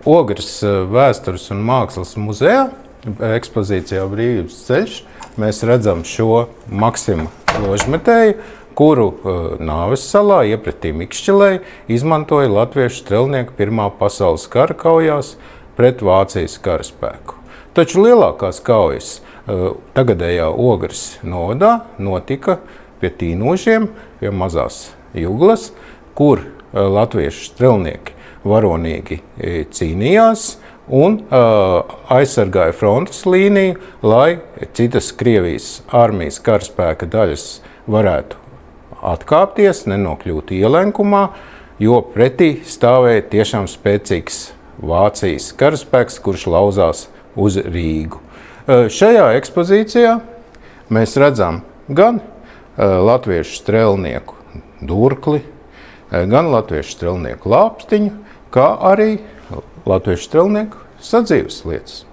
Ogres vēstures un mākslas muzejā, ekspozīcijā Brīvības ceļš, mēs redzam šo Maksimu ložmetēju, kuru Nāves salā iepretī Mikšķelei izmantoja latviešu strelnieku Pirmā pasaules kara kaujās pret Vācijas karaspēku. Taču lielākās kaujas tagadējā Ogres novadā notika pie Tīnožiem, pie Mazās Juglas, kur latviešu strelnieki varonīgi cīnījās un aizsargāja frontes līniju, lai citas Krievijas armijas karaspēka daļas varētu atkāpties, nenokļūt ielenkumā, jo pretī stāvēja tiešām spēcīgs Vācijas karaspēks, kurš lauzās uz Rīgu. Šajā ekspozīcijā mēs redzam gan latviešu strelnieku durkli, gan latviešu strelnieku lāpstiņu, kā arī latviešu strelnieku sadzīves lietas.